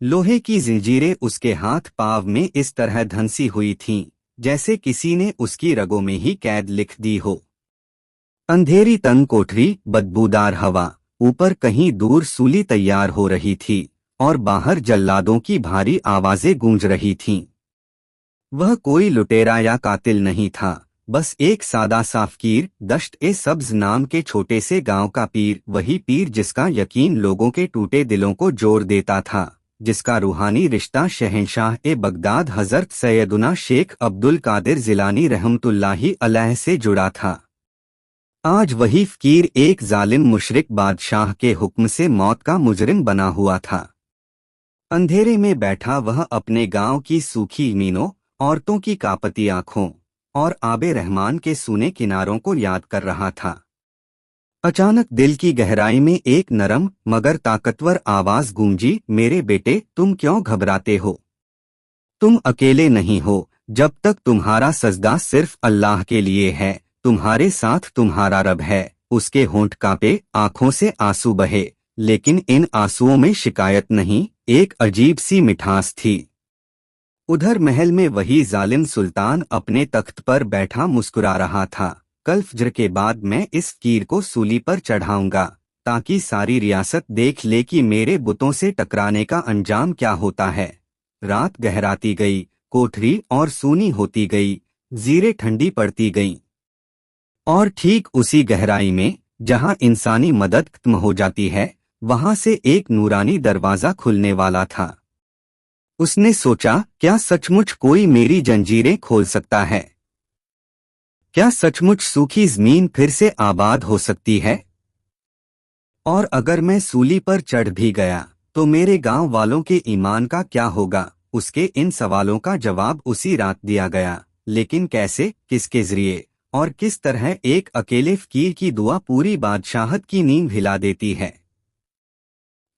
लोहे की जंजीरें उसके हाथ पाव में इस तरह धंसी हुई थीं, जैसे किसी ने उसकी रगों में ही कैद लिख दी हो। अंधेरी तंग कोठरी, बदबूदार हवा, ऊपर कहीं दूर सूली तैयार हो रही थी और बाहर जल्लादों की भारी आवाजें गूंज रही थीं। वह कोई लुटेरा या कातिल नहीं था, बस एक सादा सा फकीर, दश्त-ए-सब्ज नाम के छोटे से गांव का पीर, वही पीर जिसका यकीन लोगों के टूटे दिलों को जोड़ देता था, जिसका रूहानी रिश्ता शहंशाह-ए-बगदाद हजरत सैयदुना शेख अब्दुल कादिर जिलानी रहमतुल्लाही अलैह से जुड़ा था। आज वही फकीर एक जालिम मुशरिक बादशाह के हुक्म से मौत का मुजरिम बना हुआ था। अंधेरे में बैठा वह अपने गांव की सूखी जमीनों, औरतों की कापती आंखों और आबे रहमान के सूने किनारों को याद कर रहा था। अचानक दिल की गहराई में एक नरम मगर ताकतवर आवाज गूंजी, मेरे बेटे, तुम क्यों घबराते हो? तुम अकेले नहीं हो। जब तक तुम्हारा सजदा सिर्फ अल्लाह के लिए है, तुम्हारे साथ तुम्हारा रब है। उसके होंठ कांपे, आंखों से आंसू बहे, लेकिन इन आंसुओं में शिकायत नहीं, एक अजीब सी मिठास थी। उधर महल में वही जालिम सुल्तान अपने तख्त पर बैठा मुस्कुरा रहा था। कल फज्र के बाद मैं इस फकीर को सूली पर चढ़ाऊंगा, ताकि सारी रियासत देख ले कि मेरे बुतों से टकराने का अंजाम क्या होता है। रात गहराती गई, कोठरी और सूनी होती गई, जीरें ठंडी पड़ती गईं। और ठीक उसी गहराई में, जहां इंसानी मदद खत्म हो जाती है, वहां से एक नूरानी दरवाजा खुलने वाला था। उसने सोचा, क्या सचमुच कोई मेरी जंजीरें खोल सकता है? क्या सचमुच सूखी जमीन फिर से आबाद हो सकती है? और अगर मैं सूली पर चढ़ भी गया, तो मेरे गांव वालों के ईमान का क्या होगा? उसके इन सवालों का जवाब उसी रात दिया गया, लेकिन कैसे, किसके जरिए और किस तरह एक अकेले फकीर की दुआ पूरी बादशाहत की नींव हिला देती है।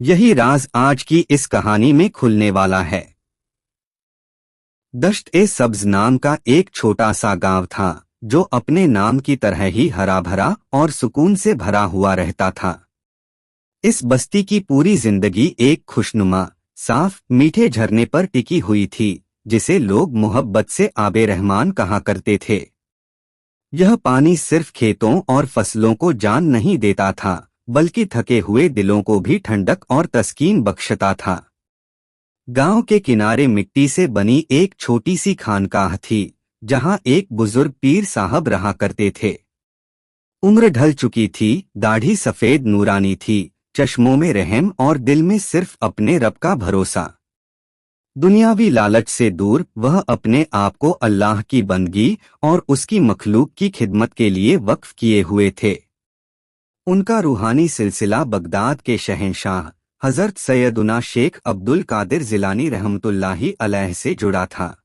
यही राज आज की इस कहानी में खुलने वाला है। दश्त-ए-सब्ज नाम का एक छोटा सा गांव था, जो अपने नाम की तरह ही हरा भरा और सुकून से भरा हुआ रहता था। इस बस्ती की पूरी जिंदगी एक खुशनुमा, साफ, मीठे झरने पर टिकी हुई थी, जिसे लोग मोहब्बत से आबे रहमान कहा करते थे। यह पानी सिर्फ खेतों और फसलों को जान नहीं देता था, बल्कि थके हुए दिलों को भी ठंडक और तस्कीन बख्शता था। गांव के किनारे मिट्टी से बनी एक छोटी सी खानकाह थी, जहां एक बुजुर्ग पीर साहब रहा करते थे। उम्र ढल चुकी थी, दाढ़ी सफेद नूरानी थी, चश्मों में रहम और दिल में सिर्फ अपने रब का भरोसा। दुनियावी लालच से दूर वह अपने आप को अल्लाह की बंदगी और उसकी मखलूक की खिदमत के लिए वक्फ किए हुए थे। उनका रूहानी सिलसिला बगदाद के शहंशाह हजरत सैयदुना शेख अब्दुल कादिर जिलानी रहमतुल्लाही अलैह से जुड़ा था।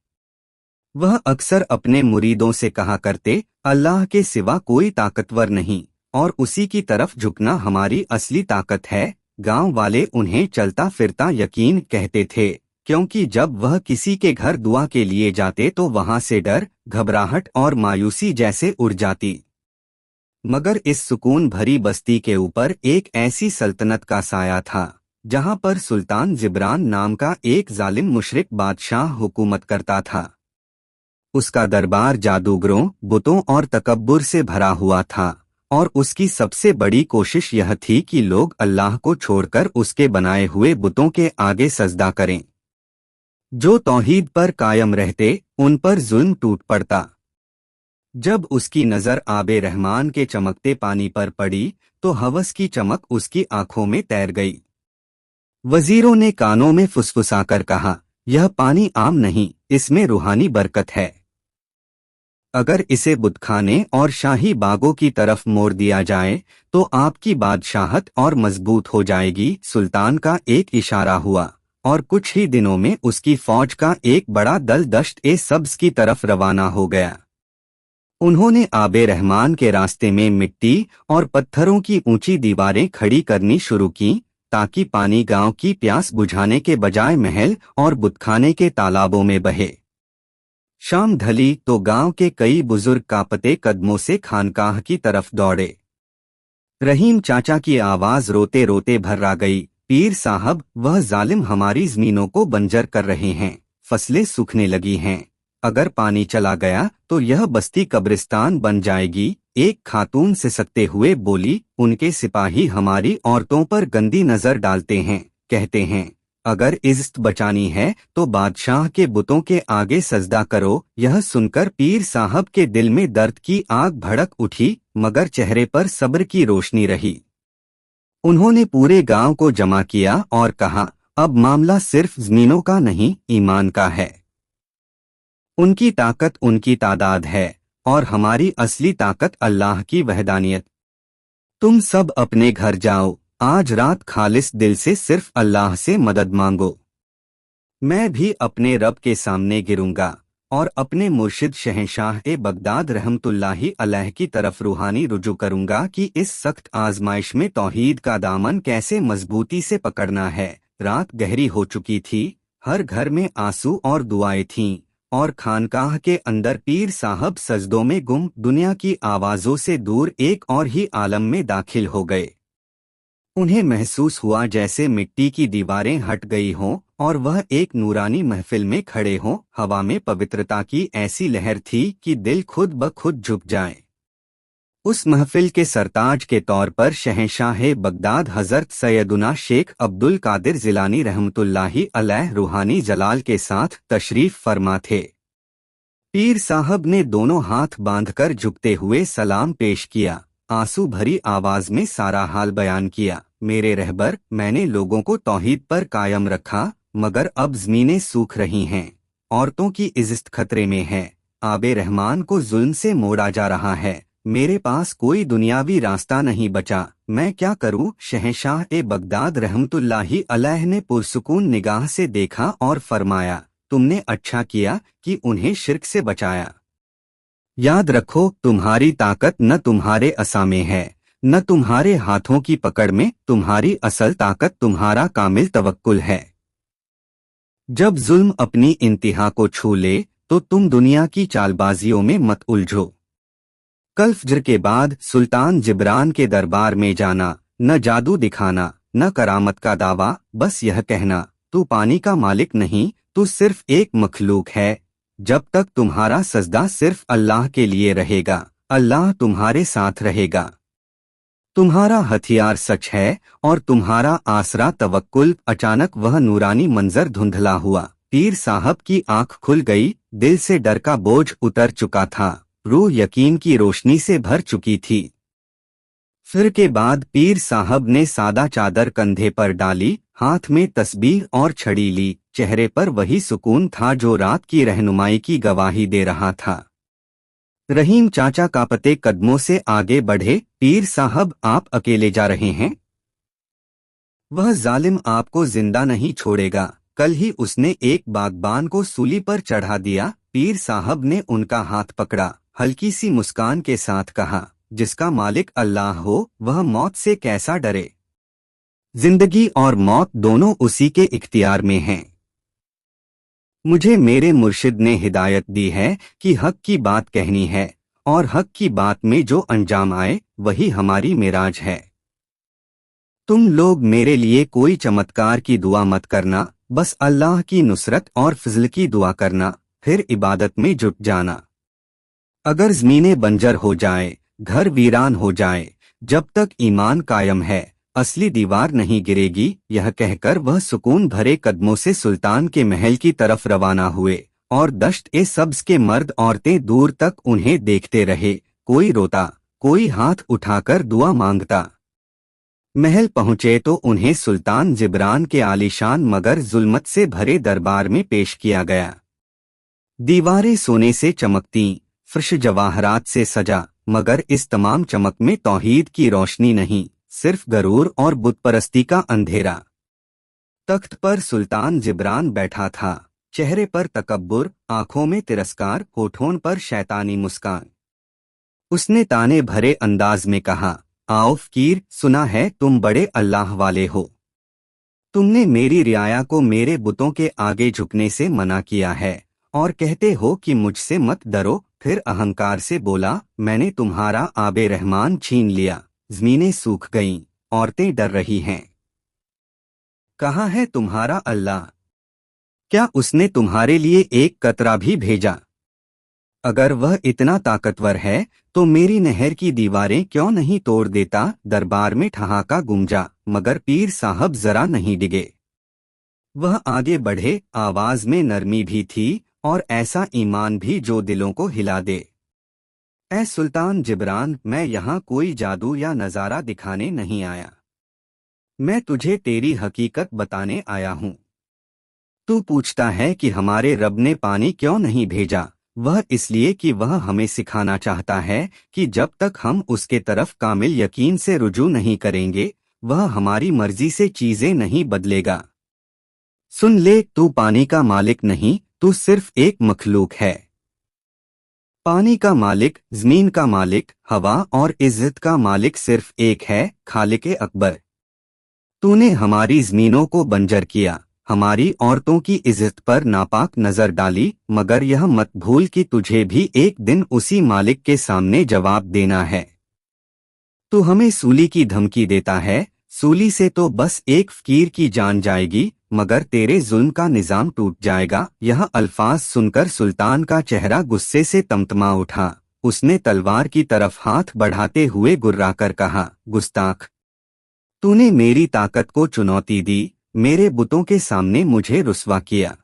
वह अक्सर अपने मुरीदों से कहा करते, अल्लाह के सिवा कोई ताकतवर नहीं और उसी की तरफ झुकना हमारी असली ताकत है। गांव वाले उन्हें चलता फिरता यकीन कहते थे, क्योंकि जब वह किसी के घर दुआ के लिए जाते तो वहां से डर, घबराहट और मायूसी जैसे उड़ जाती। मगर इस सुकून भरी बस्ती के ऊपर एक ऐसी सल्तनत का साया था, जहां पर सुल्तान जिब्रान नाम का एक जालिम मुशरिक बादशाह हुकूमत करता था। उसका दरबार जादूगरों, बुतों और तकब्बुर से भरा हुआ था, और उसकी सबसे बड़ी कोशिश यह थी कि लोग अल्लाह को छोड़कर उसके बनाए हुए बुतों के आगे सजदा करें। जो तौहीद पर कायम रहते, उन पर जुल्म टूट पड़ता। जब उसकी नजर आबे रहमान के चमकते पानी पर पड़ी, तो हवस की चमक उसकी आंखों में तैर गई। वजीरों ने कानों में फुसफुसाकर कहा, यह पानी आम नहीं, इसमें रूहानी बरकत है। अगर इसे बुतखाने और शाही बागों की तरफ मोड़ दिया जाए, तो आपकी बादशाहत और मजबूत हो जाएगी। सुल्तान का एक इशारा हुआ, और कुछ ही दिनों में उसकी फौज का एक बड़ा दल दश्त-ए-सब्ज की तरफ रवाना हो गया। उन्होंने आबे रहमान के रास्ते में मिट्टी और पत्थरों की ऊंची दीवारें खड़ी करनी शुरू की, ताकि पानी गांव की प्यास बुझाने के बजाय महल और बुतखाने के तालाबों में बहे। शाम ढली तो गांव के कई बुजुर्ग कांपते कदमों से खानकाह की तरफ दौड़े। रहीम चाचा की आवाज रोते रोते भर्रा गई, पीर साहब, वह जालिम हमारी जमीनों को बंजर कर रहे हैं, फसलें सूखने लगी हैं। अगर पानी चला गया तो यह बस्ती कब्रिस्तान बन जाएगी। एक खातून सिसकते हुए बोली। उनके सिपाही हमारी औरतों पर गंदी नजर डालते हैं, कहते हैं अगर इज्जत बचानी है तो बादशाह के बुतों के आगे सजदा करो। यह सुनकर पीर साहब के दिल में दर्द की आग भड़क उठी, मगर चेहरे पर सब्र की रोशनी रही। उन्होंने पूरे गांव को जमा किया और कहा, अब मामला सिर्फ जमीनों का नहीं, ईमान का है। उनकी ताकत उनकी तादाद है और हमारी असली ताकत अल्लाह की वहदानियत। तुम सब अपने घर जाओ, आज रात खालिस दिल से सिर्फ अल्लाह से मदद मांगो। मैं भी अपने रब के सामने गिरूंगा और अपने मुर्शिद शहंशाह ए बगदाद रहमतुल्लाही अलैह की तरफ रूहानी रुजू करूंगा कि इस सख्त आजमाइश में तौहीद का दामन कैसे मजबूती से पकड़ना है। रात गहरी हो चुकी थी, हर घर में आंसू और दुआएं थीं और खानकाह के अंदर पीर साहब सजदों में गुम, दुनिया की आवाजों से दूर एक और ही आलम में दाखिल हो गए। उन्हें महसूस हुआ जैसे मिट्टी की दीवारें हट गई हों और वह एक नूरानी महफिल में खड़े हों। हवा में पवित्रता की ऐसी लहर थी कि दिल खुद ब खुद झुक जाए। उस महफिल के सरताज के तौर पर शहंशाह बगदाद हजरत सैयदुना शेख अब्दुल कादिर जिलानी रहमतुल्लाही अलैह रूहानी जलाल के साथ तशरीफ फरमा थे। पीर साहब ने दोनों हाथ बांधकर झुकते हुए सलाम पेश किया, आंसू भरी आवाज में सारा हाल बयान किया। मेरे रहबर, मैंने लोगों को तौहीद पर कायम रखा, मगर अब जमीनें सूख रही हैं, औरतों की इज्जत खतरे में है, आबे रहमान को जुल्म से मोड़ा जा रहा है, मेरे पास कोई दुनियावी रास्ता नहीं बचा, मैं क्या करूं? शहंशाह ए बगदाद रहमतुल्लाही अलैह ने पुरसुकून निगाह से देखा और फरमाया, तुमने अच्छा किया कि उन्हें शिर्क से बचाया। याद रखो, तुम्हारी ताकत न तुम्हारे असा में है, न तुम्हारे हाथों की पकड़ में, तुम्हारी असल ताकत तुम्हारा कामिल तवक्कुल है। जब जुल्म अपनी इंतहा को छू ले तो तुम दुनिया की चालबाजियों में मत उलझो। कल फज्र के बाद सुल्तान जिब्रान के दरबार में जाना, न जादू दिखाना, न करामत का दावा, बस यह कहना, तू पानी का मालिक नहीं, तू सिर्फ एक मखलूक है। जब तक तुम्हारा सजदा सिर्फ अल्लाह के लिए रहेगा, अल्लाह तुम्हारे साथ रहेगा। तुम्हारा हथियार सच है और तुम्हारा आसरा तवक्कुल। अचानक वह नूरानी मंजर धुंधला हुआ। पीर साहब की आंख खुल गई, दिल से डर का बोझ उतर चुका था, रूह यकीन की रोशनी से भर चुकी थी। फिर के बाद पीर साहब ने सादा चादर कंधे पर डाली, हाथ में तस्बीह और छड़ी ली। चेहरे पर वही सुकून था जो रात की रहनुमाई की गवाही दे रहा था। रहीम चाचा कांपते कदमों से आगे बढ़े। पीर साहब, आप अकेले जा रहे हैं? वह जालिम आपको जिंदा नहीं छोड़ेगा। कल ही उसने एक बागबान को सूली पर चढ़ा दिया। पीर साहब ने उनका हाथ पकड़ा, हल्की सी मुस्कान के साथ कहा, जिसका मालिक अल्लाह हो वह मौत से कैसा डरे। जिंदगी और मौत दोनों उसी के इख्तियार में हैं। मुझे मेरे मुर्शिद ने हिदायत दी है कि हक की बात कहनी है और हक की बात में जो अंजाम आए वही हमारी मिराज है। तुम लोग मेरे लिए कोई चमत्कार की दुआ मत करना, बस अल्लाह की नुसरत और फजल की दुआ करना, फिर इबादत में जुट जाना। अगर ज़मीनें बंजर हो जाए, घर वीरान हो जाए, जब तक ईमान कायम है असली दीवार नहीं गिरेगी। यह कहकर वह सुकून भरे कदमों से सुल्तान के महल की तरफ रवाना हुए और दश्त ए सब्ज के मर्द औरतें दूर तक उन्हें देखते रहे। कोई रोता, कोई हाथ उठाकर दुआ मांगता। महल पहुंचे तो उन्हें सुल्तान जिब्रान के आलीशान मगर जुल्मत से भरे दरबार में पेश किया गया। दीवारें सोने से चमकतीं, फर्श जवाहरात से सजा, मगर इस तमाम चमक में तौहीद की रोशनी नहीं, सिर्फ गरूर और बुतपरस्ती का अंधेरा। तख्त पर सुल्तान जिब्रान बैठा था, चेहरे पर तकब्बुर, आंखों में तिरस्कार, होठों पर शैतानी मुस्कान। उसने ताने भरे अंदाज में कहा, आओ फकीर, सुना है तुम बड़े अल्लाह वाले हो। तुमने मेरी रियाया को मेरे बुतों के आगे झुकने से मना किया है और कहते हो कि मुझसे मत डरो। फिर अहंकार से बोला, मैंने तुम्हारा आबे रहमान छीन लिया, ज़मीनें सूख गईं, औरतें डर रही हैं। कहाँ है तुम्हारा अल्लाह? क्या उसने तुम्हारे लिए एक कतरा भी भेजा? अगर वह इतना ताकतवर है तो मेरी नहर की दीवारें क्यों नहीं तोड़ देता? दरबार में ठहाका गूंजा, मगर पीर साहब जरा नहीं डिगे। वह आगे बढ़े, आवाज में नरमी भी थी और ऐसा ईमान भी जो दिलों को हिला दे। ऐ सुल्तान जिब्रान, मैं यहाँ कोई जादू या नजारा दिखाने नहीं आया। मैं तुझे तेरी हकीकत बताने आया हूँ। तू पूछता है कि हमारे रब ने पानी क्यों नहीं भेजा? वह इसलिए कि वह हमें सिखाना चाहता है कि जब तक हम उसके तरफ कामिल यकीन से रुजू नहीं करेंगे, वह हमारी मर्जी से चीजें नहीं बदलेगा। सुन ले, तू पानी का मालिक नहीं, तू सिर्फ एक मखलूक है। पानी का मालिक, जमीन का मालिक, हवा और इज्जत का मालिक सिर्फ एक है, खालिक अकबर। तूने हमारी जमीनों को बंजर किया, हमारी औरतों की इज्जत पर नापाक नजर डाली, मगर यह मत भूल कि तुझे भी एक दिन उसी मालिक के सामने जवाब देना है। तू हमें सूली की धमकी देता है, सूली से तो बस एक फकीर की जान जाएगी, मगर तेरे जुल्म का निजाम टूट जाएगा। यह अल्फाज सुनकर सुल्तान का चेहरा गुस्से से तमतमा उठा। उसने तलवार की तरफ हाथ बढ़ाते हुए गुर्राकर कहा, गुस्ताख, तूने मेरी ताकत को चुनौती दी, मेरे बुतों के सामने मुझे रुस्वा किया।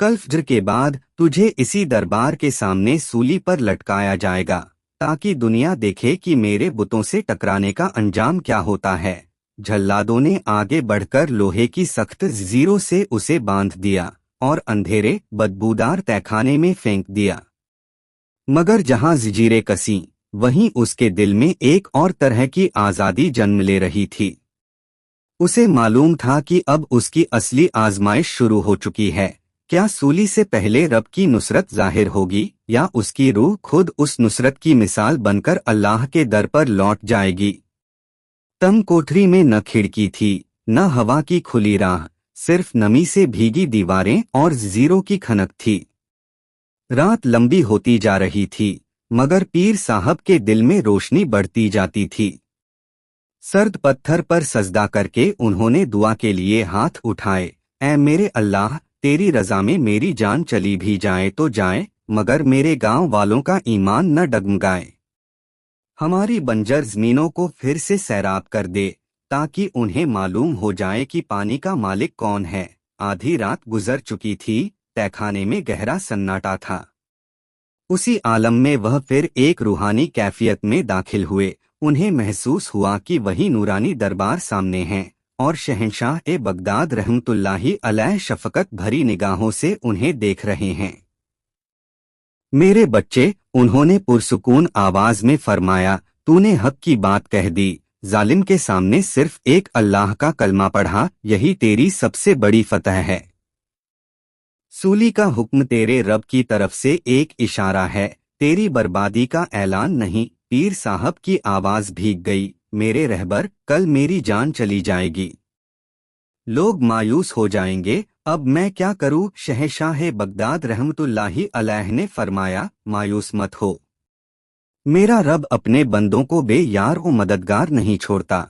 कल फज्र के बाद तुझे इसी दरबार के सामने सूली पर लटकाया जाएगा, ताकि दुनिया देखे कि मेरे बुतों से टकराने का अंजाम क्या होता है। जल्लादों ने आगे बढ़कर लोहे की सख्त जंजीरों से उसे बांध दिया और अंधेरे बदबूदार तहखाने में फेंक दिया। मगर जहां जंजीरें कसी, वहीं उसके दिल में एक और तरह की आजादी जन्म ले रही थी। उसे मालूम था कि अब उसकी असली आजमाइश शुरू हो चुकी है। क्या सूली से पहले रब की नुसरत जाहिर होगी, या उसकी रूह खुद उस नुसरत की मिसाल बनकर अल्लाह के दर पर लौट जाएगी? तम कोठरी में न खिड़की थी, न हवा की खुली राह, सिर्फ नमी से भीगी दीवारें और जंजीरों की खनक थी। रात लंबी होती जा रही थी, मगर पीर साहब के दिल में रोशनी बढ़ती जाती थी। सर्द पत्थर पर सजदा करके उन्होंने दुआ के लिए हाथ उठाए। ऐ मेरे अल्लाह, तेरी रजा में मेरी जान चली भी जाए तो जाए, मगर मेरे गांव वालों का ईमान न डगमगाए। हमारी बंजर जमीनों को फिर से सैराब कर दे, ताकि उन्हें मालूम हो जाए कि पानी का मालिक कौन है। आधी रात गुजर चुकी थी, तहखाने में गहरा सन्नाटा था। उसी आलम में वह फिर एक रूहानी कैफियत में दाखिल हुए। उन्हें महसूस हुआ कि वही नूरानी दरबार सामने हैं और शहंशाह ए बगदाद रहमतुल्लाही अलैह शफकत भरी निगाहों से उन्हें देख रहे हैं। मेरे बच्चे, उन्होंने पुरसुकून आवाज में फरमाया, तूने हक की बात कह दी। जालिम के सामने सिर्फ एक अल्लाह का कलमा पढ़ा, यही तेरी सबसे बड़ी फतह है। सूली का हुक्म तेरे रब की तरफ से एक इशारा है, तेरी बर्बादी का ऐलान नहीं। पीर साहब की आवाज भीग गई, मेरे रहबर, कल मेरी जान चली जाएगी। लोग मायूस हो जाएंगे, अब मैं क्या करूं? शहंशाह बगदाद रहमतुल्लाही अलैह ने फरमाया, मायूस मत हो। मेरा रब अपने बंदों को बेयार व मददगार नहीं छोड़ता।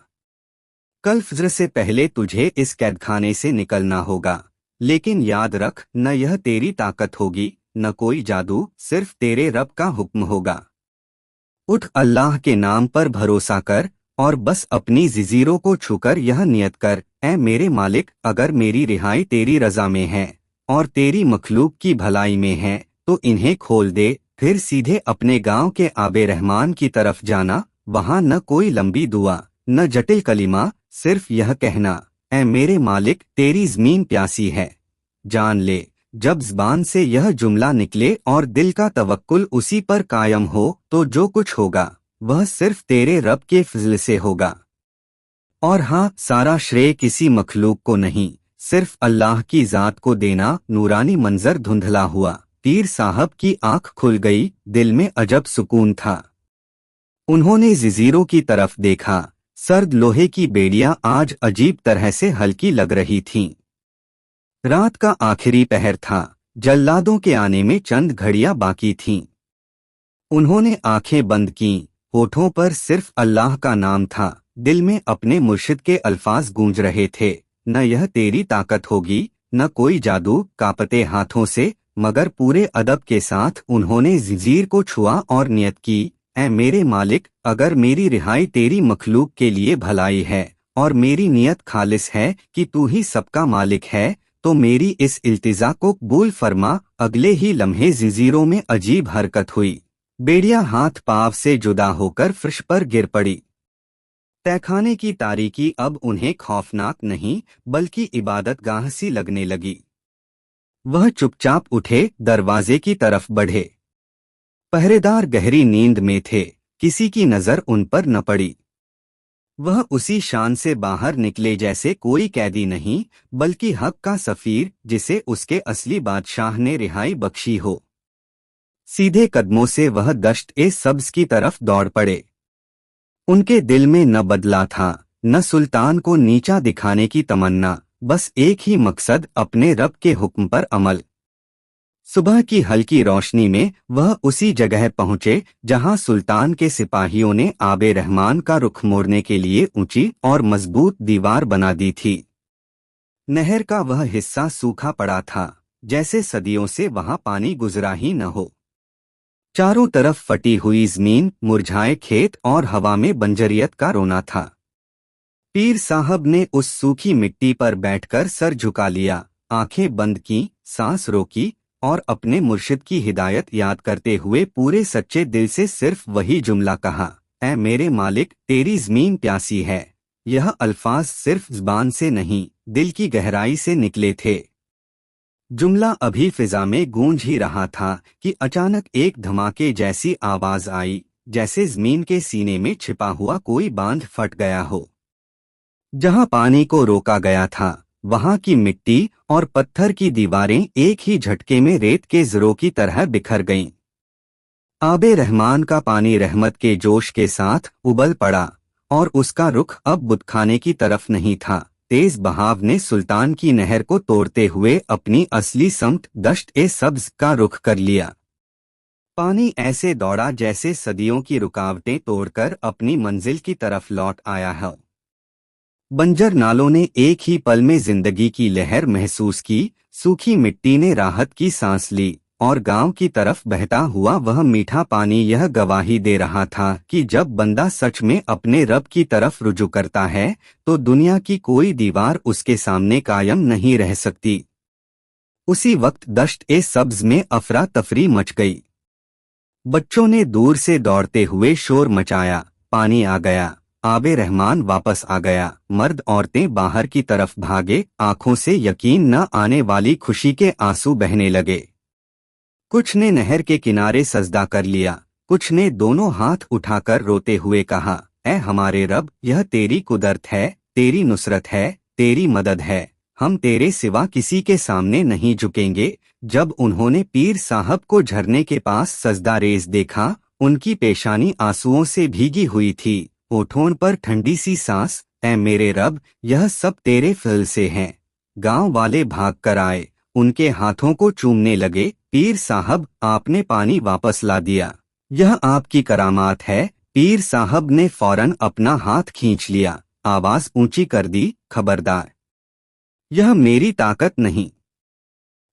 कल फज्र से पहले तुझे इस कैदखाने से निकलना होगा, लेकिन याद रख, न यह तेरी ताकत होगी, न कोई जादू, सिर्फ तेरे रब का हुक्म होगा। उठ, अल्लाह के नाम पर भरोसा कर और बस अपनी जंजीरों को छूकर यह नियत कर, ऐ मेरे मालिक, अगर मेरी रिहाई तेरी रजा में है और तेरी मखलूक की भलाई में है तो इन्हें खोल दे। फिर सीधे अपने गांव के आबे रहमान की तरफ जाना। वहां न कोई लंबी दुआ, न जटिल कलिमा, सिर्फ यह कहना, ऐ मेरे मालिक, तेरी जमीन प्यासी है। जान ले, जब ज़बान से यह जुमला निकले और दिल का तवक्कुल उसी पर कायम हो, तो जो कुछ होगा वह सिर्फ तेरे रब के फजल से होगा। और हाँ, सारा श्रेय किसी मखलूक को नहीं, सिर्फ अल्लाह की जात को देना। नूरानी मंजर धुंधला हुआ। पीर साहब की आंख खुल गई, दिल में अजब सुकून था। उन्होंने जंजीरों की तरफ देखा। सर्द लोहे की बेड़ियां आज अजीब तरह से हल्की लग रही थीं। रात का आखिरी पहर था, जल्लादों के आने में चंद घड़ियां बाकी थीं। उन्होंने आंखें बंद कीं, होठों पर सिर्फ अल्लाह का नाम था, दिल में अपने मुर्शिद के अल्फाज गूंज रहे थे, न यह तेरी ताकत होगी, न कोई जादू। कांपते हाथों से मगर पूरे अदब के साथ उन्होंने जंजीर को छुआ और नियत की, ऐ मेरे मालिक, अगर मेरी रिहाई तेरी मखलूक के लिए भलाई है और मेरी नियत खालिस है कि तू ही सबका मालिक है, तो मेरी इस इल्तिजा को कबूल फरमा। अगले ही लम्हे जंजीरों में अजीब हरकत हुई। बेड़िया हाथ पांव से जुदा होकर फर्श पर गिर पड़ी। तहखाने की तारीकी अब उन्हें खौफनाक नहीं बल्कि इबादतगाह सी लगने लगी। वह चुपचाप उठे, दरवाजे की तरफ बढ़े। पहरेदार गहरी नींद में थे, किसी की नजर उन पर न पड़ी। वह उसी शान से बाहर निकले जैसे कोई कैदी नहीं बल्कि हक का सफीर, जिसे उसके असली बादशाह ने रिहाई बख्शी हो। सीधे कदमों से वह दश्त-ए-सब्ज की तरफ दौड़ पड़े। उनके दिल में न बदला था, न सुल्तान को नीचा दिखाने की तमन्ना, बस एक ही मकसद, अपने रब के हुक्म पर अमल। सुबह की हल्की रोशनी में वह उसी जगह पहुंचे जहां सुल्तान के सिपाहियों ने आबे रहमान का रुख मोड़ने के लिए ऊंची और मजबूत दीवार बना दी थी। नहर का वह हिस्सा सूखा पड़ा था, जैसे सदियों से वहां पानी गुजरा ही न हो। चारों तरफ फटी हुई जमीन, मुरझाए खेत और हवा में बंजरियत का रोना था। पीर साहब ने उस सूखी मिट्टी पर बैठकर सर झुका लिया, आंखें बंद की, सांस रोकी और अपने मुर्शिद की हिदायत याद करते हुए पूरे सच्चे दिल से सिर्फ वही जुमला कहा, ऐ मेरे मालिक, तेरी जमीन प्यासी है। यह अल्फाज सिर्फ ज़बान से नहीं, दिल की गहराई से निकले थे। जुमला अभी फिजा में गूंज ही रहा था कि अचानक एक धमाके जैसी आवाज आई, जैसे जमीन के सीने में छिपा हुआ कोई बांध फट गया हो। जहां पानी को रोका गया था, वहां की मिट्टी और पत्थर की दीवारें एक ही झटके में रेत के ज़रों की तरह बिखर गईं। आबे रहमान का पानी रहमत के जोश के साथ उबल पड़ा और उसका रुख अब बुतखाने की तरफ नहीं था। तेज बहाव ने सुल्तान की नहर को तोड़ते हुए अपनी असली समत दश्त-ए-सब्ज का रुख कर लिया। पानी ऐसे दौड़ा जैसे सदियों की रुकावटें तोड़कर अपनी मंजिल की तरफ लौट आया है। बंजर नालों ने एक ही पल में जिंदगी की लहर महसूस की, सूखी मिट्टी ने राहत की सांस ली और गांव की तरफ बहता हुआ वह मीठा पानी यह गवाही दे रहा था कि जब बंदा सच में अपने रब की तरफ रुजू करता है तो दुनिया की कोई दीवार उसके सामने कायम नहीं रह सकती। उसी वक्त दश्त-ए-सब्ज में अफरा तफरी मच गई। बच्चों ने दूर से दौड़ते हुए शोर मचाया, पानी आ गया, आबे रहमान वापस आ गया। मर्द औरतें बाहर की तरफ भागे, आंखों से यकीन न आने वाली खुशी के आंसू बहने लगे। कुछ ने नहर के किनारे सजदा कर लिया, कुछ ने दोनों हाथ उठाकर रोते हुए कहा, ऐ हमारे रब, यह तेरी कुदरत है, तेरी नुसरत है, तेरी मदद है, हम तेरे सिवा किसी के सामने नहीं झुकेंगे। जब उन्होंने पीर साहब को झरने के पास सजदा रेज देखा, उनकी पेशानी आंसुओं से भीगी हुई थी, होठों पर ठंडी सी सांस, ऐ मेरे रब, यह सब तेरे फल से हैं। गांव वाले भाग कर आए, उनके हाथों को चूमने लगे। पीर साहब, आपने पानी वापस ला दिया, यह आपकी करामात है। पीर साहब ने फौरन अपना हाथ खींच लिया, आवाज ऊंची कर दी, खबरदार, यह मेरी ताकत नहीं।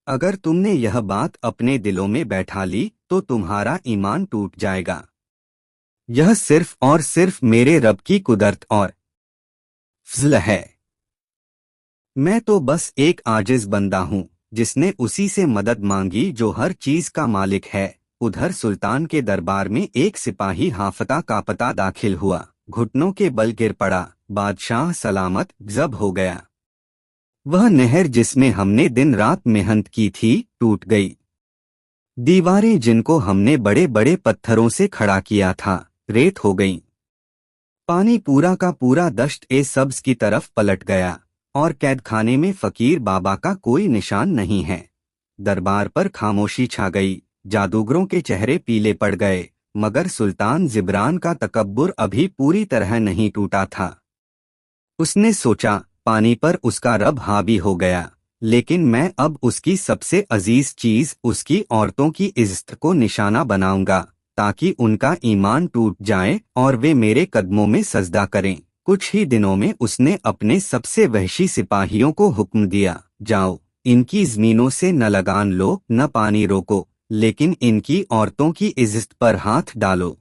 अगर तुमने यह बात अपने दिलों में बैठा ली तो तुम्हारा ईमान टूट जाएगा। यह सिर्फ और सिर्फ मेरे रब की कुदरत और फज़ल है। मैं तो बस एक आजिज बंदा हूँ जिसने उसी से मदद मांगी जो हर चीज का मालिक है। उधर सुल्तान के दरबार में एक सिपाही हाफता का पता दाखिल हुआ, घुटनों के बल गिर पड़ा, बादशाह सलामत जब हो गया। वह नहर जिसमें हमने दिन रात मेहनत की थी टूट गई। दीवारें जिनको हमने बड़े बड़े पत्थरों से खड़ा किया था रेत हो गईं। पानी पूरा का पूरा दश्त-ए-सब्ज की तरफ पलट गया और कैदखाने में फकीर बाबा का कोई निशान नहीं है। दरबार पर खामोशी छा गई, जादूगरों के चेहरे पीले पड़ गए, मगर सुल्तान जिब्रान का तकब्बुर अभी पूरी तरह नहीं टूटा था। उसने सोचा, पानी पर उसका रब हावी हो गया, लेकिन मैं अब उसकी सबसे अजीज चीज उसकी औरतों की इज्जत को निशाना बनाऊंगा ताकि उनका ईमान टूट जाए और वे मेरे कदमों में सजदा करें। कुछ ही दिनों में उसने अपने सबसे वहशी सिपाहियों को हुक्म दिया, जाओ, इनकी जमीनों से न लगान लो न पानी रोको, लेकिन इनकी औरतों की इज्जत पर हाथ डालो।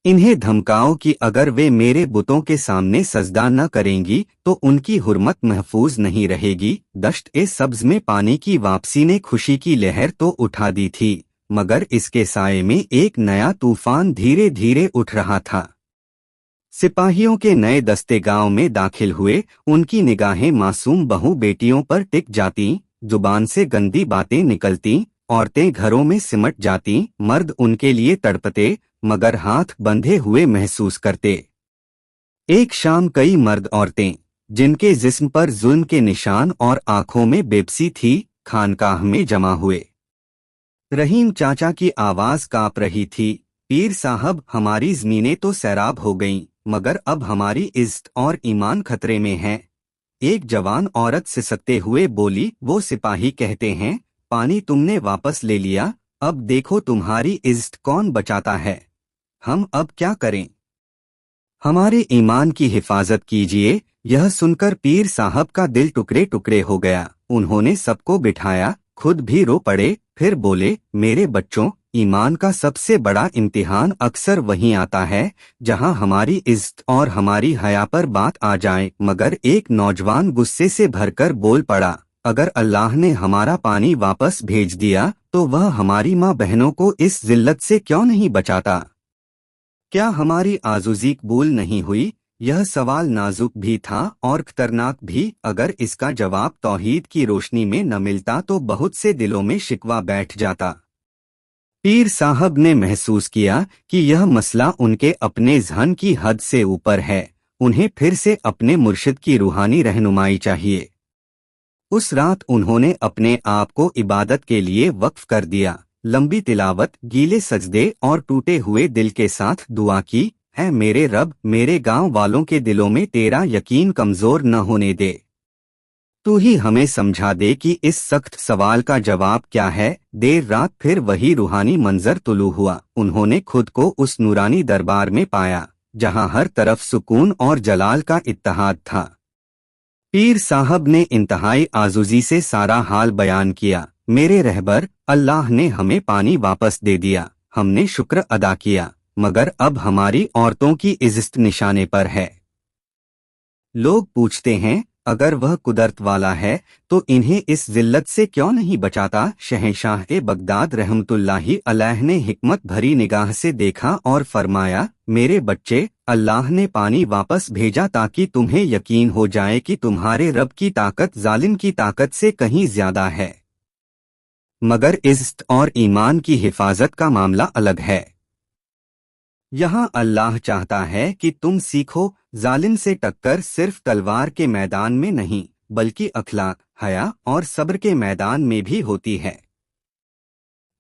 इन्हें धमकाओ कि अगर वे मेरे बुतों के सामने सजदा न करेंगी तो उनकी हुर्मत महफूज नहीं रहेगी। दश्त-ए-सब्ज में पानी की वापसी ने खुशी की लहर तो उठा दी थी, मगर इसके साये में एक नया तूफान धीरे धीरे उठ रहा था। सिपाहियों के नए दस्ते गांव में दाखिल हुए। उनकी निगाहें मासूम बहू बेटियों पर टिक जाती, जुबान से गंदी बातें निकलती, औरतें घरों में सिमट जाती, मर्द उनके लिए तड़पते मगर हाथ बंधे हुए महसूस करते। एक शाम कई मर्द औरतें, जिनके जिस्म पर जुल्म के निशान और आंखों में बेबसी थी, खानकाह में जमा हुए। रहीम चाचा की आवाज कांप रही थी, पीर साहब, हमारी जमीनें तो सैराब हो गईं, मगर अब हमारी इज्जत और ईमान खतरे में है। एक जवान औरत सिसकते हुए बोली, वो सिपाही कहते हैं, पानी तुमने वापस ले लिया, अब देखो तुम्हारी इज्जत कौन बचाता है। हम अब क्या करें? हमारे ईमान की हिफाजत कीजिए। यह सुनकर पीर साहब का दिल टुकड़े टुकड़े हो गया। उन्होंने सबको बिठाया, खुद भी रो पड़े, फिर बोले, मेरे बच्चों, ईमान का सबसे बड़ा इम्तिहान अक्सर वहीं आता है जहां हमारी इज्जत और हमारी हया पर बात आ जाए। मगर एक नौजवान गुस्से से भरकर बोल पड़ा, अगर अल्लाह ने हमारा पानी वापस भेज दिया तो वह हमारी माँ बहनों को इस जिल्लत से क्यों नहीं बचाता? क्या हमारी आजुज़ी कबूल नहीं हुई? यह सवाल नाजुक भी था और खतरनाक भी। अगर इसका जवाब तौहीद की रोशनी में न मिलता तो बहुत से दिलों में शिकवा बैठ जाता। पीर साहब ने महसूस किया कि यह मसला उनके अपने ज़हन की हद से ऊपर है। उन्हें फिर से अपने मुर्शिद की रूहानी रहनुमाई चाहिए। उस रात उन्होंने अपने आप को इबादत के लिए वक्फ कर दिया। लंबी तिलावत, गीले सजदे और टूटे हुए दिल के साथ दुआ की, है मेरे रब, मेरे गांव वालों के दिलों में तेरा यकीन कमजोर न होने दे। तू ही हमें समझा दे कि इस सख्त सवाल का जवाब क्या है। देर रात फिर वही रूहानी मंजर तुलू हुआ। उन्होंने खुद को उस नूरानी दरबार में पाया जहां हर तरफ सुकून और जलाल का इत्तेहाद था। पीर साहब ने इंतहाई आजुज़ी से सारा हाल बयान किया। मेरे रहबर, अल्लाह ने हमें पानी वापस दे दिया, हमने शुक्र अदा किया, मगर अब हमारी औरतों की इज्जत निशाने पर है। लोग पूछते हैं, अगर वह कुदरत वाला है तो इन्हें इस जिल्लत से क्यों नहीं बचाता? शहंशाह-ए-बगदाद रहमतुल्लाहि अलैह ने हिकमत भरी निगाह से देखा और फरमाया, मेरे बच्चे, अल्लाह ने पानी वापस भेजा ताकि तुम्हें यकीन हो जाए कि तुम्हारे रब की ताकत जालिम की ताकत से कहीं ज्यादा है। मगर इज्जत और ईमान की हिफाजत का मामला अलग है। यहाँ अल्लाह चाहता है कि तुम सीखो, जालिम से टक्कर सिर्फ तलवार के मैदान में नहीं बल्कि अखलाक, हया और सब्र के मैदान में भी होती है।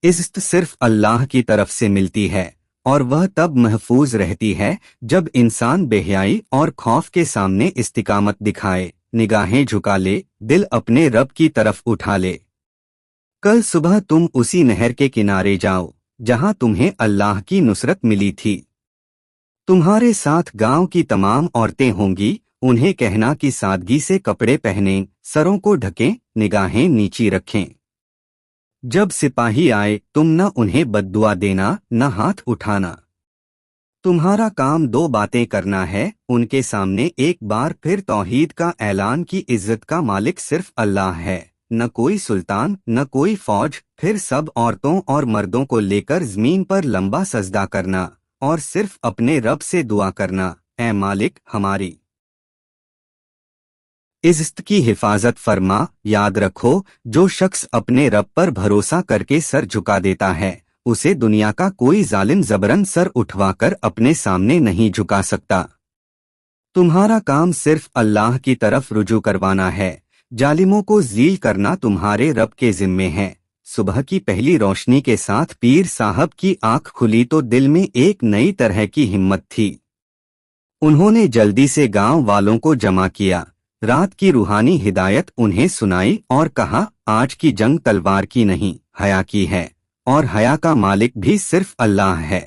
इज्जत सिर्फ अल्लाह की तरफ से मिलती है और वह तब महफूज रहती है जब इंसान बेहयाई और खौफ के सामने इस्तिकामत दिखाए, निगाहें झुका ले, दिल अपने रब की तरफ उठा ले। कल सुबह तुम उसी नहर के किनारे जाओ जहां तुम्हें अल्लाह की नुसरत मिली थी। तुम्हारे साथ गांव की तमाम औरतें होंगी। उन्हें कहना कि सादगी से कपड़े पहनें, सरों को ढकें, निगाहें नीची रखें। जब सिपाही आए तुम न उन्हें बद्दुआ देना न हाथ उठाना। तुम्हारा काम दो बातें करना है, उनके सामने एक बार फिर तौहीद का ऐलान कि इज्जत का मालिक सिर्फ अल्लाह है, न कोई सुल्तान न कोई फौज। फिर सब औरतों और मर्दों को लेकर जमीन पर लंबा सजदा करना और सिर्फ अपने रब से दुआ करना, ऐ मालिक हमारी इज्जत की हिफाजत फरमा। याद रखो, जो शख्स अपने रब पर भरोसा करके सर झुका देता है उसे दुनिया का कोई जालिम जबरन सर उठवाकर अपने सामने नहीं झुका सकता। तुम्हारा काम सिर्फ अल्लाह की तरफ रुजू करवाना है। जालिमों को ज़ील करना तुम्हारे रब के जिम्मे है। सुबह की पहली रोशनी के साथ पीर साहब की आंख खुली तो दिल में एक नई तरह की हिम्मत थी। उन्होंने जल्दी से गांव वालों को जमा किया, रात की रूहानी हिदायत उन्हें सुनाई और कहा, आज की जंग तलवार की नहीं, हया की है, और हया का मालिक भी सिर्फ अल्लाह है।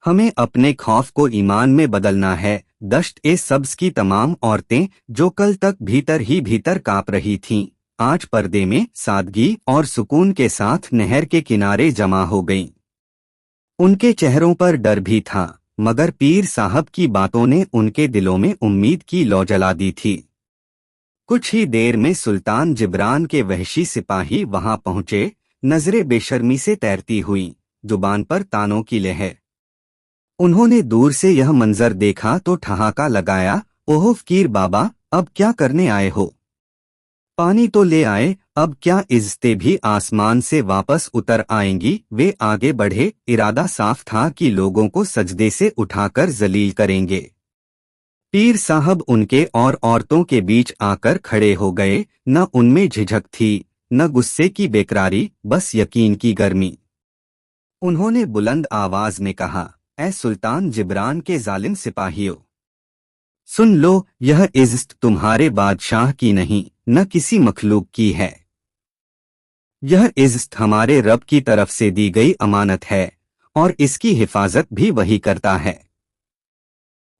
हमें अपने खौफ को ईमान में बदलना है, दश्त ए सब्ज की तमाम औरतें जो कल तक भीतर ही भीतर कांप रही थीं, आज पर्दे में सादगी और सुकून के साथ नहर के किनारे जमा हो गईं। उनके चेहरों पर डर भी था, मगर पीर साहब की बातों ने उनके दिलों में उम्मीद की लौ जला दी थी। कुछ ही देर में सुल्तान जिब्रान के वहशी सिपाही वहां पहुंचे, नजरें बेशर्मी से तैरती हुईं, जुबान पर तानों की लहर। उन्होंने दूर से यह मंजर देखा तो ठहाका लगाया, ओह फकीर बाबा, अब क्या करने आए हो? पानी तो ले आए, अब क्या इज्जतें भी आसमान से वापस उतर आएंगी? वे आगे बढ़े, इरादा साफ था कि लोगों को सजदे से उठाकर जलील करेंगे। पीर साहब उनके और औरतों के बीच आकर खड़े हो गए, न उनमें झिझक थी, न गुस्से की बेकरारी, बस यकीन की गर्मी। उन्होंने बुलंद आवाज में कहा, ऐ सुल्तान जिब्रान के जालिम सिपाहियों, सुन लो, यह इज्जत तुम्हारे बादशाह की नहीं, न किसी मखलूक की है। यह इज्जत हमारे रब की तरफ से दी गई अमानत है, और इसकी हिफाजत भी वही करता है।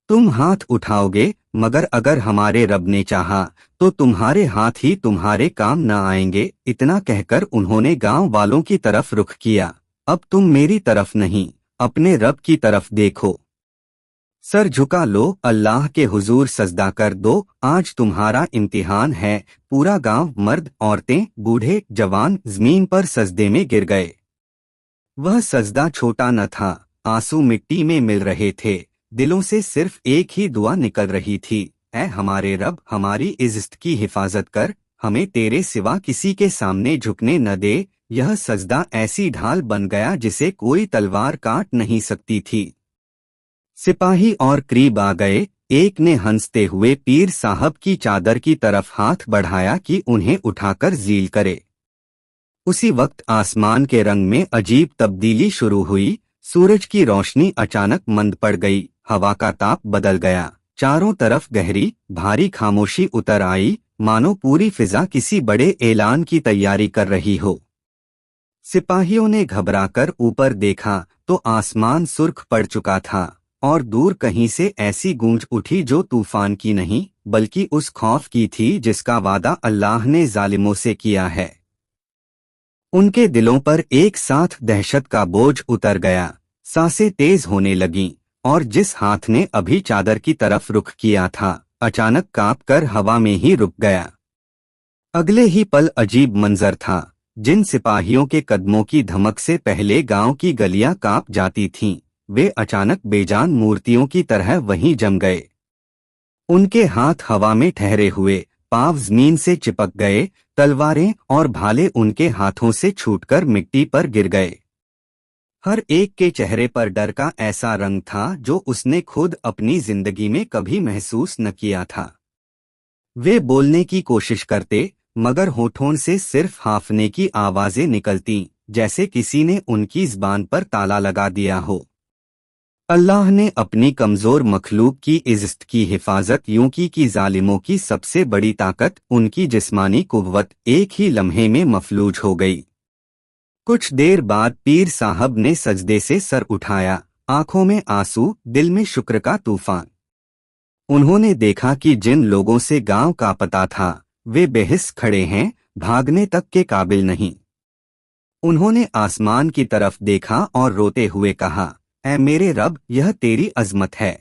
तुम हाथ उठाओगे, मगर अगर हमारे रब ने चाहा तो तुम्हारे हाथ ही तुम्हारे काम न आएंगे। इतना कहकर उन्होंने गांव वालों की तरफ रुख किया, अब तुम मेरी तरफ नहीं, अपने रब की तरफ देखो। सर झुका लो, अल्लाह के हुजूर सजदा कर दो, आज तुम्हारा इम्तिहान है। पूरा गांव, मर्द, औरतें, बूढ़े, जवान जमीन पर सजदे में गिर गए। वह सजदा छोटा न था, आंसू मिट्टी में मिल रहे थे, दिलों से सिर्फ एक ही दुआ निकल रही थी, ऐ हमारे रब, हमारी इज्जत की हिफाजत कर, हमें तेरे सिवा किसी के सामने झुकने न दे। यह सजदा ऐसी ढाल बन गया जिसे कोई तलवार काट नहीं सकती थी। सिपाही और करीब आ गए, एक ने हंसते हुए पीर साहब की चादर की तरफ हाथ बढ़ाया कि उन्हें उठाकर जील करे। उसी वक्त आसमान के रंग में अजीब तब्दीली शुरू हुई, सूरज की रोशनी अचानक मंद पड़ गई, हवा का ताप बदल गया, चारों तरफ गहरी भारी खामोशी उतर आई, मानो पूरी फिजा किसी बड़े ऐलान की तैयारी कर रही हो। सिपाहियों ने घबराकर ऊपर देखा तो आसमान सुर्ख पड़ चुका था, और दूर कहीं से ऐसी गूंज उठी जो तूफान की नहीं, बल्कि उस खौफ की थी जिसका वादा अल्लाह ने जालिमों से किया है। उनके दिलों पर एक साथ दहशत का बोझ उतर गया, सांसें तेज होने लगीं, और जिस हाथ ने अभी चादर की तरफ रुख किया था, अचानक कांप कर हवा में ही रुक गया। अगले ही पल अजीब मंजर था, जिन सिपाहियों के कदमों की धमक से पहले गांव की गलियां कांप जाती थीं, वे अचानक बेजान मूर्तियों की तरह वहीं जम गए। उनके हाथ हवा में ठहरे हुए, पांव जमीन से चिपक गए, तलवारें और भाले उनके हाथों से छूटकर मिट्टी पर गिर गए। हर एक के चेहरे पर डर का ऐसा रंग था जो उसने खुद अपनी जिंदगी में कभी महसूस न किया था। वे बोलने की कोशिश करते, मगर होठों से सिर्फ हांफने की आवाजें निकलती, जैसे किसी ने उनकी ज़बान पर ताला लगा दिया हो। अल्लाह ने अपनी कमजोर मखलूक की इज्जत की हिफाजत यूं की कि जालिमों की सबसे बड़ी ताकत, उनकी जिस्मानी कुव्वत, एक ही लम्हे में मफलूज हो गई। कुछ देर बाद पीर साहब ने सजदे से सर उठाया, आंखों में आंसू, दिल में शुक्र का तूफान। उन्होंने देखा कि जिन लोगों से गांव का पता था, वे बेहिस खड़े हैं, भागने तक के काबिल नहीं। उन्होंने आसमान की तरफ देखा और रोते हुए कहा, ऐ मेरे रब, यह तेरी अजमत है।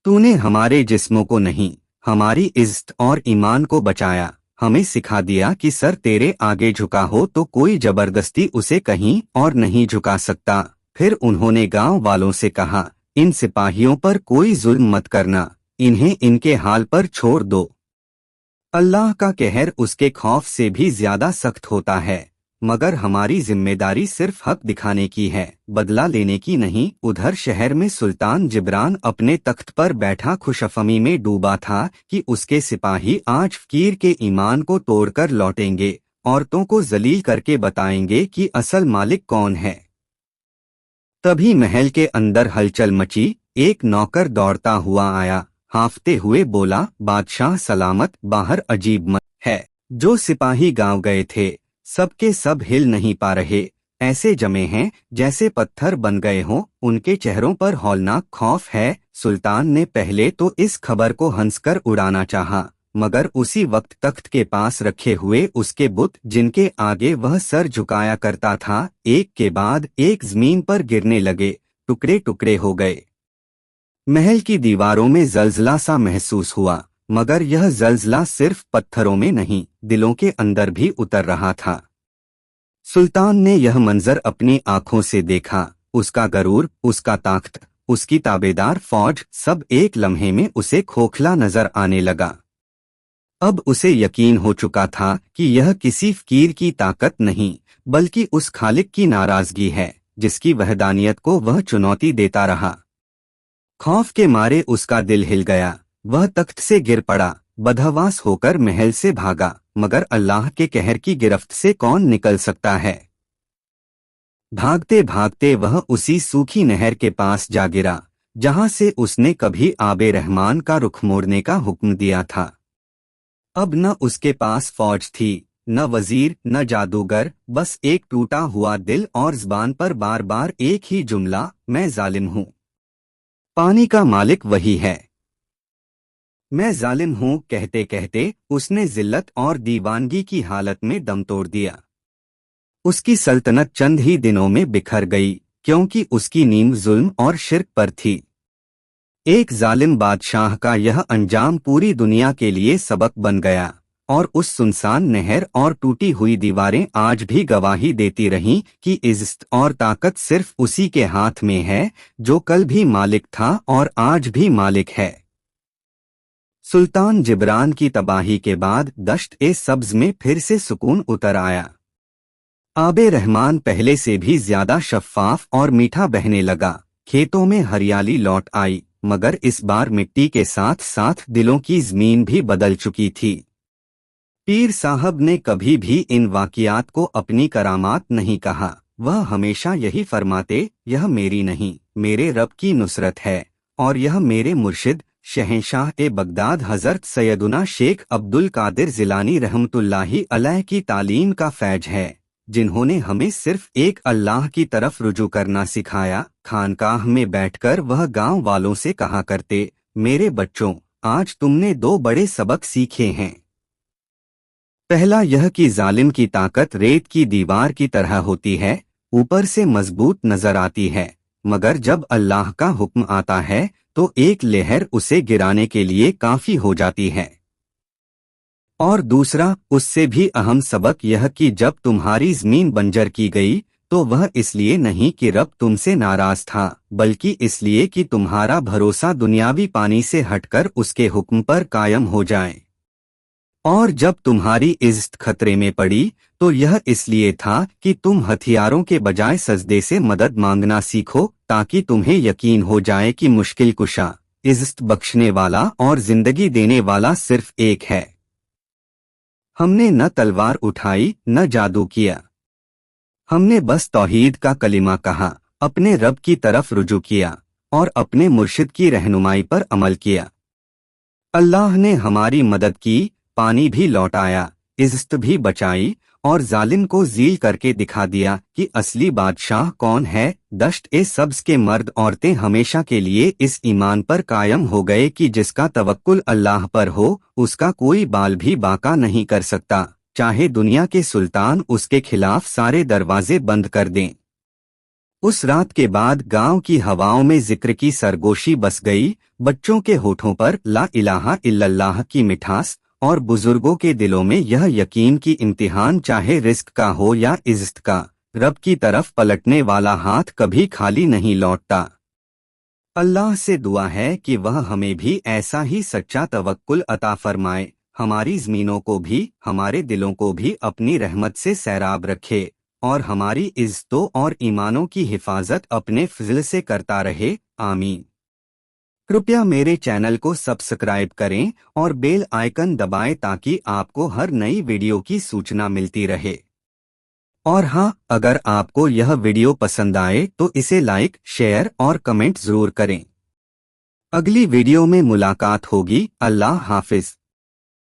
तूने हमारे जिस्मों को नहीं, हमारी इज्जत और ईमान को बचाया, हमें सिखा दिया कि सर तेरे आगे झुका हो तो कोई जबरदस्ती उसे कहीं और नहीं झुका सकता। फिर उन्होंने गांव वालों से कहा, इन सिपाहियों पर कोई जुल्म मत करना, इन्हें इनके हाल पर छोड़ दो। अल्लाह का कहर उसके खौफ से भी ज्यादा सख्त होता है, मगर हमारी जिम्मेदारी सिर्फ हक दिखाने की है, बदला लेने की नहीं। उधर शहर में सुल्तान जिब्रान अपने तख्त पर बैठा खुशफहमी में डूबा था कि उसके सिपाही आज फकीर के ईमान को तोड़कर लौटेंगे, औरतों को जलील करके बताएंगे कि असल मालिक कौन है। तभी महल के अंदर हलचल मची, एक नौकर दौड़ता हुआ आया, हांफते हुए बोला, बादशाह सलामत, बाहर अजीब मत है। जो सिपाही गांव गए थे, सबके सब हिल नहीं पा रहे, ऐसे जमे हैं जैसे पत्थर बन गए हों, उनके चेहरों पर हौलनाक खौफ है। सुल्तान ने पहले तो इस खबर को हंसकर उड़ाना चाहा, मगर उसी वक्त तख्त के पास रखे हुए उसके बुत जिनके आगे वह सर झुकाया करता था, एक के बाद एक जमीन पर गिरने लगे, टुकड़े टुकड़े हो गए। महल की दीवारों में जलजला सा महसूस हुआ, मगर यह जलजला सिर्फ पत्थरों में नहीं, दिलों के अंदर भी उतर रहा था। सुल्तान ने यह मंजर अपनी आंखों से देखा। उसका गरूर, उसका ताकत, उसकी ताबेदार फौज, सब एक लम्हे में उसे खोखला नजर आने लगा। अब उसे यकीन हो चुका था कि यह किसी फकीर की ताकत नहीं, बल्कि उस खालिक की नाराजगी है जिसकी वहदानियत को वह चुनौती देता रहा। खौफ के मारे उसका दिल हिल गया। वह तख्त से गिर पड़ा, बदहवास होकर महल से भागा, मगर अल्लाह के कहर की गिरफ्त से कौन निकल सकता है। भागते भागते वह उसी सूखी नहर के पास जा गिरा जहां से उसने कभी आबे रहमान का रुख मोड़ने का हुक्म दिया था। अब न उसके पास फौज थी, न वजीर, न जादूगर, बस एक टूटा हुआ दिल और ज़बान पर बार बार एक ही जुमला, मैं जालिम हूँ। पानी का मालिक वही है। मैं जालिम हूँ कहते कहते उसने जिल्लत और दीवानगी की हालत में दम तोड़ दिया। उसकी सल्तनत चंद ही दिनों में बिखर गई, क्योंकि उसकी नींव जुल्म और शिर्क पर थी। एक जालिम बादशाह का यह अंजाम पूरी दुनिया के लिए सबक बन गया, और उस सुनसान नहर और टूटी हुई दीवारें आज भी गवाही देती रहीं कि इज्जत और ताकत सिर्फ उसी के हाथ में है जो कल भी मालिक था और आज भी मालिक है। सुल्तान जिब्रान की तबाही के बाद दश्त-ए-सब्ज में फिर से सुकून उतर आया। आबे रहमान पहले से भी ज्यादा शफ्फाफ और मीठा बहने लगा। खेतों में हरियाली लौट आई, मगर इस बार मिट्टी के साथ साथ दिलों की जमीन भी बदल चुकी थी। पीर साहब ने कभी भी इन वाक़ियात को अपनी करामात नहीं कहा। वह हमेशा यही फरमाते, यह मेरी नहीं, मेरे रब की नुसरत है, और यह मेरे मुर्शिद शहंशाह-ए-बगदाद हज़रत सैयदुना शेख अब्दुल कादिर जिलानी रहमतुल्लाही अलैह की तालीम का फैज है, जिन्होंने हमें सिर्फ एक अल्लाह की तरफ रुजू करना सिखाया। खानकाह में बैठकर वह गांव वालों से कहा करते, मेरे बच्चों, आज तुमने दो बड़े सबक सीखे हैं। पहला यह कि जालिम की ताकत रेत की दीवार की तरह होती है, ऊपर से मजबूत नजर आती है, मगर जब अल्लाह का हुक्म आता है तो एक लहर उसे गिराने के लिए काफी हो जाती है। और दूसरा, उससे भी अहम सबक यह कि जब तुम्हारी जमीन बंजर की गई तो वह इसलिए नहीं कि रब तुमसे नाराज था, बल्कि इसलिए कि तुम्हारा भरोसा दुनियावी पानी से हटकर उसके हुक्म पर कायम हो जाए। और जब तुम्हारी इज्जत खतरे में पड़ी तो यह इसलिए था कि तुम हथियारों के बजाय सजदे से मदद मांगना सीखो, ताकि तुम्हें यकीन हो जाए कि मुश्किल कुशा, इज्जत बख्शने वाला और जिंदगी देने वाला सिर्फ एक है। हमने न तलवार उठाई, न जादू किया। हमने बस तौहीद का कलिमा कहा, अपने रब की तरफ रुजू किया और अपने मुर्शिद की रहनुमाई पर अमल किया। अल्लाह ने हमारी मदद की, पानी भी लौटाया, इज्जत भी बचाई, और जालिम को ज़ील करके दिखा दिया कि असली बादशाह कौन है। दश्त-ए-सब्ज़ के मर्द औरतें हमेशा के लिए इस ईमान पर कायम हो गए कि जिसका तवक्कुल अल्लाह पर हो, उसका कोई बाल भी बाका नहीं कर सकता, चाहे दुनिया के सुल्तान उसके खिलाफ सारे दरवाजे बंद कर दें। उस रात के बाद गांव की हवाओं में जिक्र की सरगोशी बस गई। बच्चों के होठों पर ला इलाहा इल्लल्लाह की मिठास, और बुजुर्गों के दिलों में यह यकीन की इम्तिहान चाहे रिस्क का हो या इज्जत का, रब की तरफ पलटने वाला हाथ कभी खाली नहीं लौटता। अल्लाह से दुआ है कि वह हमें भी ऐसा ही सच्चा तवक्कुल अता फरमाए, हमारी ज़मीनों को भी, हमारे दिलों को भी अपनी रहमत से सैराब रखे, और हमारी इज्जतों और ईमानों की हिफाजत अपने फज़ल से करता रहे। आमीन। कृपया मेरे चैनल को सब्सक्राइब करें और बेल आइकन दबाएं ताकि आपको हर नई वीडियो की सूचना मिलती रहे। और हाँ, अगर आपको यह वीडियो पसंद आए तो इसे लाइक, शेयर और कमेंट जरूर करें। अगली वीडियो में मुलाकात होगी। अल्लाह हाफिज।